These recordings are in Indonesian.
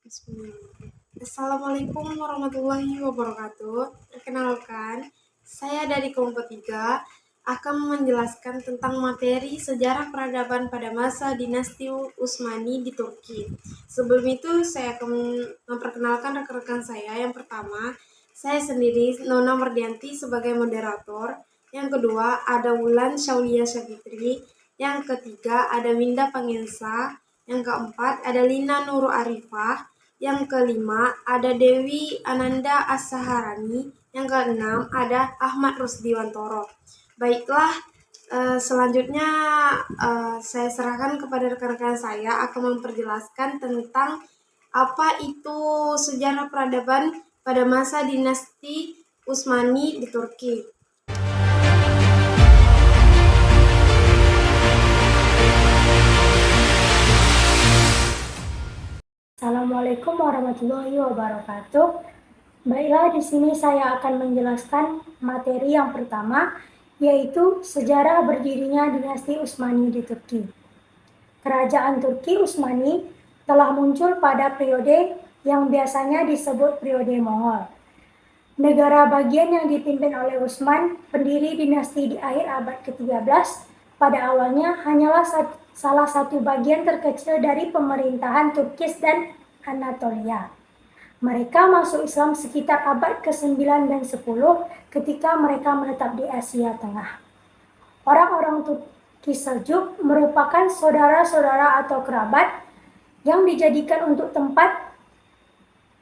Bismillah. Assalamualaikum warahmatullahi wabarakatuh. Perkenalkan, saya dari kelompok 3 akan menjelaskan tentang materi sejarah peradaban pada masa dinasti Utsmani di Turki. Sebelum itu, saya akan memperkenalkan rekan-rekan saya. Yang pertama, saya sendiri, Nona Mardianti, sebagai moderator. Yang kedua, ada Wulan Syaulia Syafitri. Yang ketiga, ada Winda Pangensa. Yang keempat, ada Lina Nurul Arifah. Yang kelima, ada Dewi Ananda As-Saharani. Yang keenam, ada Ahmad Rusdiwantoro. Baiklah, selanjutnya saya serahkan kepada rekan-rekan saya akan memperjelaskan tentang apa itu sejarah peradaban pada masa dinasti Utsmani di Turki. Assalamualaikum warahmatullahi wabarakatuh. Baiklah, di sini saya akan menjelaskan materi yang pertama, yaitu sejarah berdirinya dinasti Utsmani di Turki. Kerajaan Turki Utsmani telah muncul pada periode yang biasanya disebut periode Mongol. Negara bagian yang dipimpin oleh Utsman, pendiri dinasti di akhir abad ke-13, pada awalnya hanyalah salah satu bagian terkecil dari pemerintahan Turkis dan Anatolia. Mereka masuk Islam sekitar abad ke-9 dan 10 ketika mereka menetap di Asia Tengah. Orang-orang Turki Seljuk merupakan saudara-saudara atau kerabat yang dijadikan untuk tempat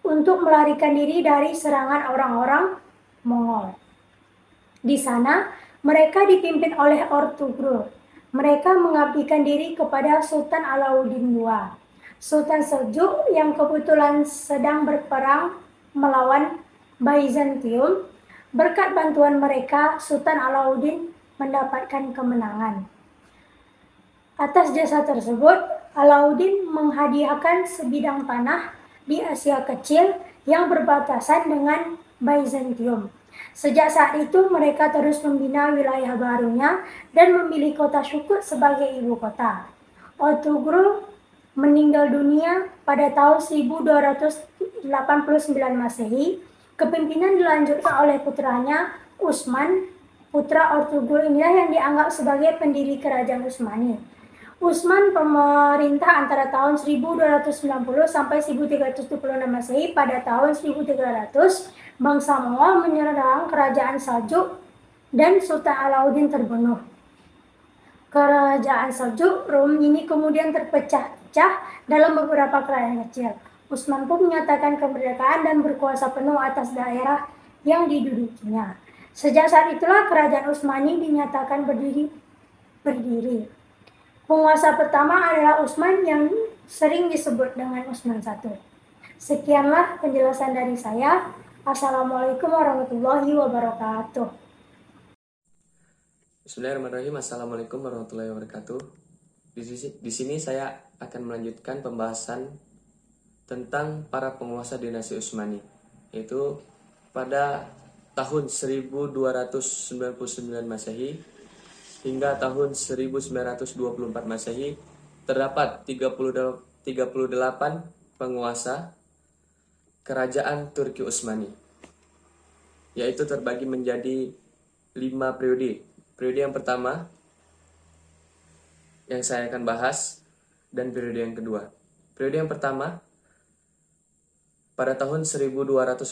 untuk melarikan diri dari serangan orang-orang Mongol. Di sana, mereka dipimpin oleh Ertugrul. Mereka mengabdikan diri kepada Sultan Alauddin II. Sultan Seljuk yang kebetulan sedang berperang melawan Byzantium. Berkat bantuan mereka, Sultan Alauddin mendapatkan kemenangan. Atas jasa tersebut, Alauddin menghadiahkan sebidang tanah di Asia Kecil yang berbatasan dengan Byzantium. Sejak saat itu, mereka terus membina wilayah barunya dan memilih kota Sukut sebagai ibu kota. Ertugrul meninggal dunia pada tahun 1289 Masehi. Kepemimpinan dilanjutkan oleh putranya Utsman. Putra Ertugrul inilah yang dianggap sebagai pendiri kerajaan Utsmani. Utsman pemerintah antara tahun 1290 sampai 1376 Masehi. Pada tahun 1300, bangsa Mongol menyerang kerajaan Seljuk dan Sultan Alauddin terbunuh. Kerajaan Seljuk Rum ini kemudian terpecah-pecah dalam beberapa kerajaan kecil. Utsman pun menyatakan kemerdekaan dan berkuasa penuh atas daerah yang didudukinya. Sejak saat itulah kerajaan Utsmani dinyatakan berdiri. Penguasa pertama adalah Utsman yang sering disebut dengan Utsman I. Sekianlah penjelasan dari saya. Assalamualaikum warahmatullahi wabarakatuh. Bismillahirrahmanirrahim. Assalamualaikum warahmatullahi wabarakatuh. Di sini saya akan melanjutkan pembahasan tentang para penguasa dinasti Utsmani, yaitu pada tahun 1299 Masehi hingga tahun 1924 Masehi terdapat 38 penguasa kerajaan Turki Utsmani, yaitu terbagi menjadi 5 periode. Periode yang pertama yang saya akan bahas dan periode yang kedua. Periode yang pertama pada tahun 1299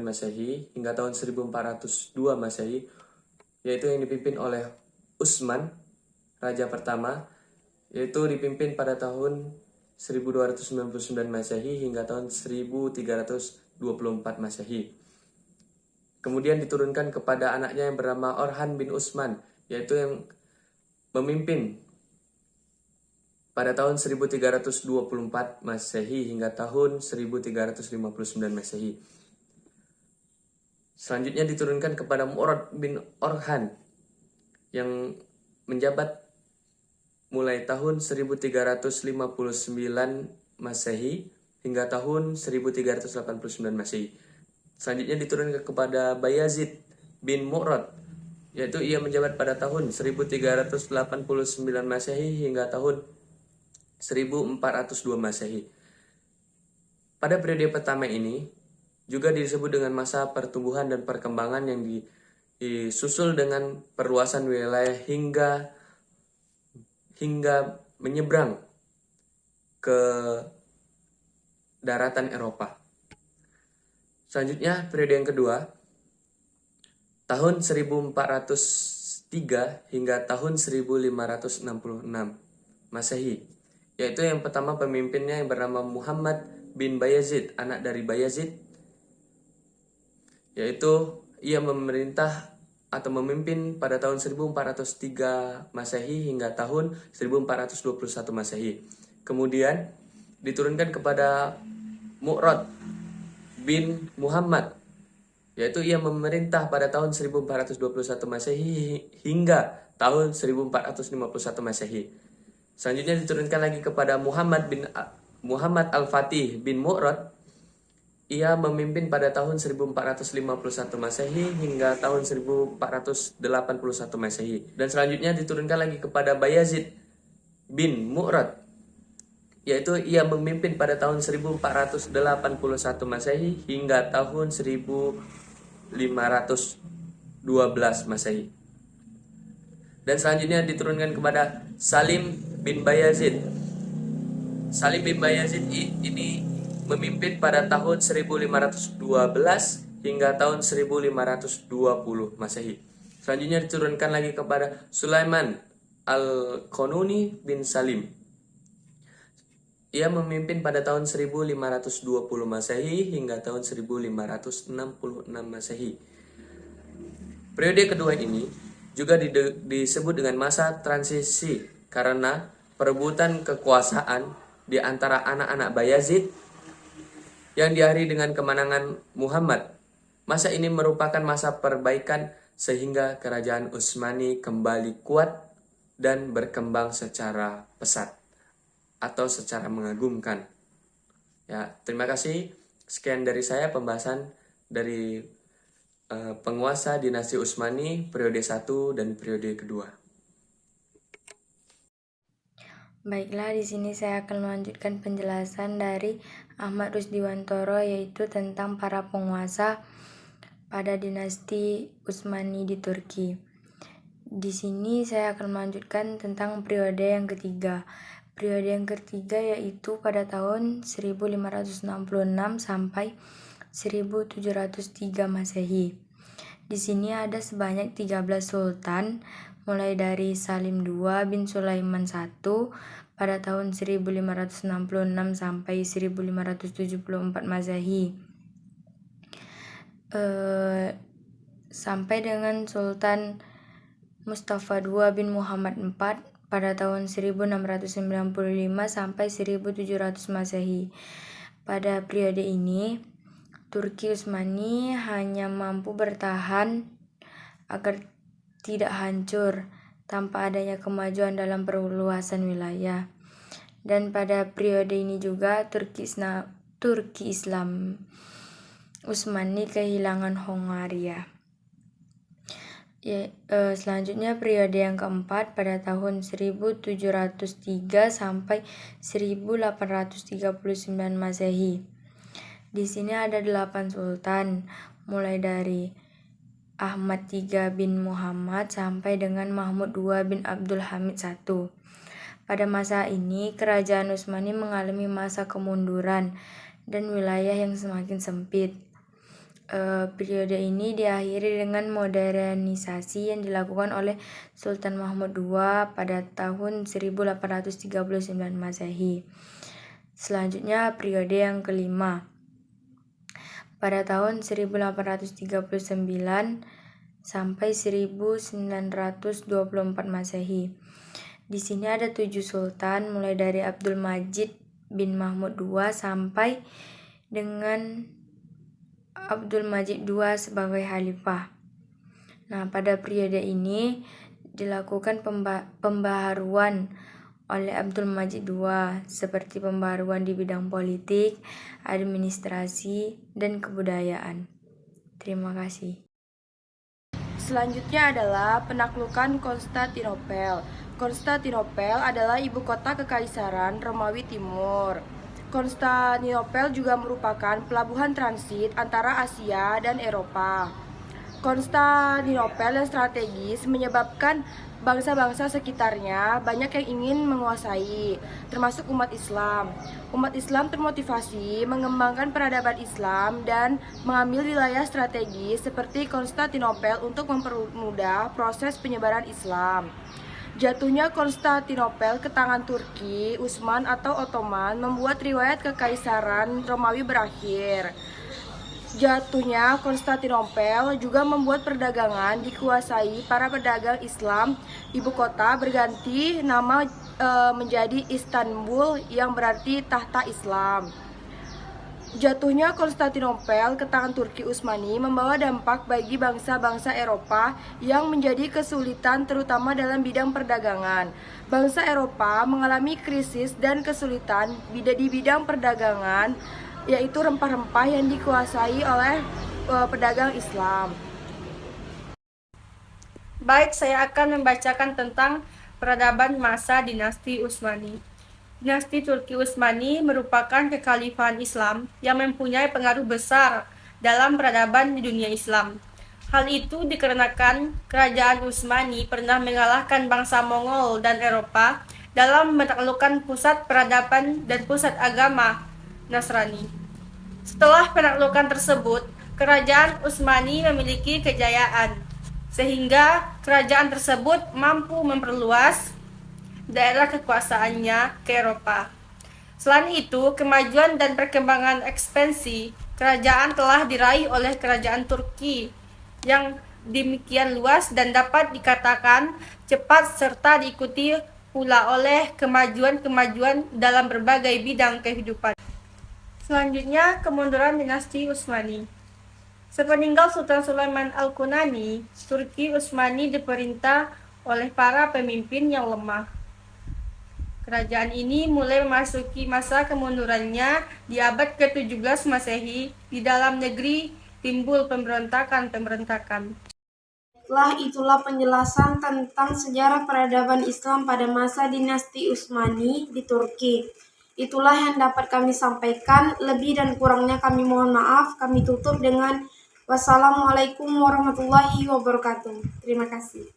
Masehi hingga tahun 1402 Masehi, yaitu yang dipimpin oleh Utsman, raja pertama, yaitu dipimpin pada tahun 1299 Masehi hingga tahun 1324 Masehi. Kemudian diturunkan kepada anaknya yang bernama Orhan bin Utsman, yaitu yang memimpin pada tahun 1324 Masehi hingga tahun 1359 Masehi. Selanjutnya diturunkan kepada Murad bin Orhan yang menjabat mulai tahun 1359 Masehi hingga tahun 1389 Masehi. Selanjutnya diturunkan kepada Bayazid bin Murad, yaitu ia menjabat pada tahun 1389 Masehi hingga tahun 1402 Masehi. pada periode pertama ini juga disebut dengan masa pertumbuhan dan perkembangan yang disusul dengan perluasan wilayah hingga menyeberang ke daratan Eropa. Selanjutnya periode yang kedua, tahun 1403 hingga tahun 1566 Masehi, yaitu yang pertama pemimpinnya yang bernama Muhammad bin Bayazid, anak dari Bayazid, yaitu ia memerintah atau memimpin pada tahun 1403 Masehi hingga tahun 1421 Masehi. Kemudian diturunkan kepada Mu'rad bin Muhammad, yaitu ia memerintah pada tahun 1421 Masehi hingga tahun 1451 Masehi. Selanjutnya diturunkan lagi kepada Muhammad Al-Fatih bin Mu'rad. Ia memimpin pada tahun 1451 Masehi hingga tahun 1481 Masehi. Dan selanjutnya diturunkan lagi kepada Bayazid bin Mu'rad, yaitu ia memimpin pada tahun 1481 Masehi hingga tahun 1512 Masehi. Dan selanjutnya diturunkan kepada Salim bin Bayazid. Salim bin Bayazid ini memimpin pada tahun 1512 hingga tahun 1520 Masehi. Selanjutnya diturunkan lagi kepada Sulaiman Al-Qanuni bin Salim. Ia memimpin pada tahun 1520 Masehi hingga tahun 1566 Masehi. Periode kedua ini juga disebut dengan masa transisi karena perebutan kekuasaan di antara anak-anak Bayazid yang diakhiri dengan kemenangan Muhammad. Masa ini merupakan masa perbaikan sehingga kerajaan Utsmani kembali kuat dan berkembang secara pesat atau secara mengagumkan. Ya, terima kasih. Sekian dari saya pembahasan dari penguasa dinasti Utsmani periode 1 dan periode kedua. Baiklah, di sini saya akan melanjutkan penjelasan dari Ahmad Rusdiwantoro, yaitu tentang para penguasa pada dinasti Utsmani di Turki. Di sini saya akan melanjutkan tentang periode yang ketiga. Periode yang ketiga yaitu pada tahun 1566 sampai 1703 Masehi. Di sini ada sebanyak 13 sultan, mulai dari Salim II bin Sulaiman I pada tahun 1566 sampai 1574 Masehi. Sampai dengan Sultan Mustafa II bin Muhammad IV pada tahun 1695 sampai 1700 Masehi. Pada periode ini, Turki Utsmani hanya mampu bertahan agar tidak hancur tanpa adanya kemajuan dalam perluasan wilayah. Dan pada periode ini juga Turki Islam Utsmani kehilangan Hongaria. Selanjutnya periode yang keempat pada tahun 1703 sampai 1839 Masehi. Di sini ada 8 sultan, mulai dari Ahmad III bin Muhammad sampai dengan Mahmud II bin Abdul Hamid I. Pada masa ini, kerajaan Utsmani mengalami masa kemunduran dan wilayah yang semakin sempit. Periode ini diakhiri dengan modernisasi yang dilakukan oleh Sultan Mahmud II pada tahun 1839 Masehi. Selanjutnya periode yang kelima. Pada tahun 1839 sampai 1924 Masehi. Di sini ada 7 sultan, mulai dari Abdul Majid bin Mahmud II sampai dengan Abdul Majid II sebagai khalifah. Nah, pada periode ini dilakukan pembaharuan oleh Abdul Majid II, seperti pembaharuan di bidang politik, administrasi, dan kebudayaan. Terima kasih. Selanjutnya adalah penaklukan Konstantinopel. Konstantinopel adalah ibu kota kekaisaran Romawi Timur. Konstantinopel juga merupakan pelabuhan transit antara Asia dan Eropa. Konstantinopel yang strategis menyebabkan bangsa-bangsa sekitarnya banyak yang ingin menguasai, termasuk umat Islam. Umat Islam termotivasi mengembangkan peradaban Islam dan mengambil wilayah strategis seperti Konstantinopel untuk mempermudah proses penyebaran Islam. Jatuhnya Konstantinopel ke tangan Turki, Utsman atau Ottoman membuat riwayat kekaisaran Romawi berakhir. Jatuhnya Konstantinopel juga membuat perdagangan dikuasai para pedagang Islam. Ibu kota berganti nama menjadi Istanbul yang berarti tahta Islam. Jatuhnya Konstantinopel ke tangan Turki Utsmani membawa dampak bagi bangsa-bangsa Eropa yang menjadi kesulitan terutama dalam bidang perdagangan. Bangsa Eropa mengalami krisis dan kesulitan di bidang perdagangan, yaitu rempah-rempah yang dikuasai oleh pedagang Islam. Baik, saya akan membacakan tentang peradaban masa dinasti Utsmani. Dinasti Turki Utsmani merupakan kekhalifahan Islam yang mempunyai pengaruh besar dalam peradaban di dunia Islam. Hal itu dikarenakan kerajaan Utsmani pernah mengalahkan bangsa Mongol dan Eropa dalam menaklukkan pusat peradaban dan pusat agama Nasrani. Setelah penaklukan tersebut, kerajaan Utsmani memiliki kejayaan, sehingga kerajaan tersebut mampu memperluas daerah kekuasaannya ke Eropa. Selain itu, kemajuan dan perkembangan ekspansi kerajaan telah diraih oleh kerajaan Turki yang demikian luas dan dapat dikatakan cepat serta diikuti pula oleh kemajuan-kemajuan dalam berbagai bidang kehidupan. Selanjutnya, kemunduran dinasti Utsmani. Sepeninggal Sultan Sulaiman Al-Qunani, Turki Utsmani diperintah oleh para pemimpin yang lemah. Kerajaan ini mulai memasuki masa kemundurannya di abad ke-17 Masehi. Di dalam negeri timbul pemberontakan-pemberontakan. Itulah penjelasan tentang sejarah peradaban Islam pada masa dinasti Utsmani di Turki. Itulah yang dapat kami sampaikan. Lebih dan kurangnya kami mohon maaf. Kami tutup dengan wassalamualaikum warahmatullahi wabarakatuh. Terima kasih.